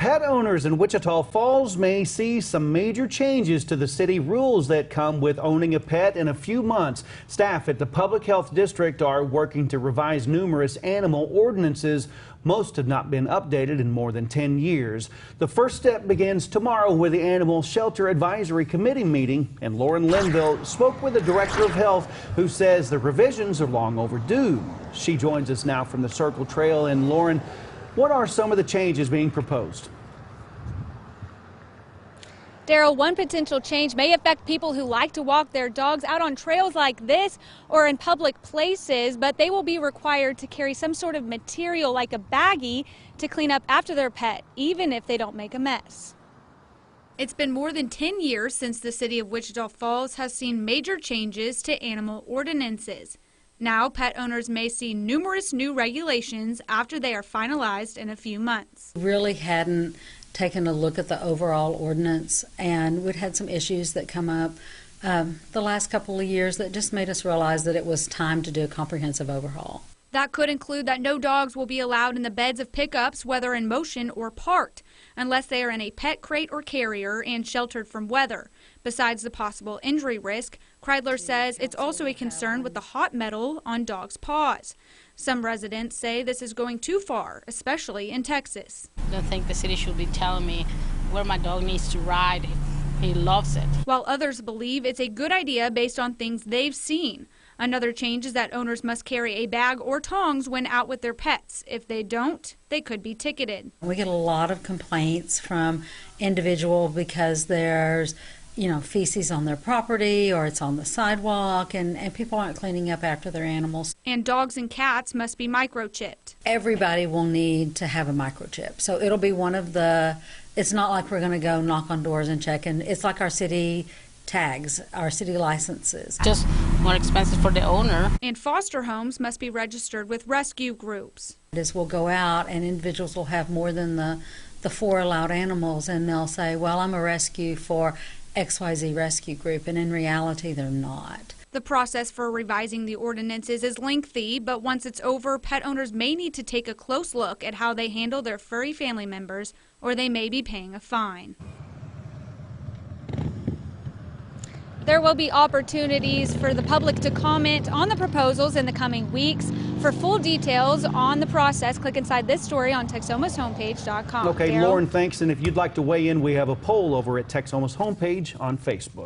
Pet owners in Wichita Falls may see some major changes to the city rules that come with owning a pet in a few months. Staff at the Public Health District are working to revise numerous animal ordinances. Most have not been updated in more than 10 years. The first step begins tomorrow with the Animal Shelter Advisory Committee meeting, and Lauren Linville spoke with the Director of Health, who says the revisions are long overdue. She joins us now from the Circle Trail. And Lauren, what are some of the changes being proposed? Daryl, one potential change may affect people who like to walk their dogs out on trails like this or in public places, but they will be required to carry some sort of material like a baggie to clean up after their pet, even if they don't make a mess. It's been more than 10 years since the city of Wichita Falls has seen major changes to animal ordinances. Now, pet owners may see numerous new regulations after they are finalized in a few months. Really hadn't taken a look at the overall ordinance, and we'd had some issues that come up the last couple of years that just made us realize that it was time to do a comprehensive overhaul. That could include that no dogs will be allowed in the beds of pickups, whether in motion or parked, unless they are in a pet crate or carrier and sheltered from weather. Besides the possible injury risk, Kreidler says it's also a concern with the hot metal on dogs' paws. Some residents say this is going too far, especially in Texas. I don't think the city should be telling me where my dog needs to ride if he loves it. While others believe it's a good idea based on things they've seen. Another change is that owners must carry a bag or tongs when out with their pets. If they don't, they could be ticketed. We get a lot of complaints from individuals because there's feces on their property or it's on the sidewalk, and people aren't cleaning up after their animals. And dogs and cats must be microchipped. Everybody will need to have a microchip. So it'll be one of the, it's not like we're going to go knock on doors and check, and it's like our city tags, our city licenses. Just more expensive for the owner. And foster homes must be registered with rescue groups. We'll go out and individuals will have more than the 4 allowed animals, and they'll say, well, I'm a rescue for XYZ rescue group, and in reality they're not. The process for revising the ordinances is lengthy, but once it's over, pet owners may need to take a close look at how they handle their furry family members, or they may be paying a fine. There will be opportunities for the public to comment on the proposals in the coming weeks. For full details on the process, click inside this story on Texomashomepage.com. Okay, Daryl? Lauren, thanks. And if you'd like to weigh in, we have a poll over at Texoma's homepage on Facebook.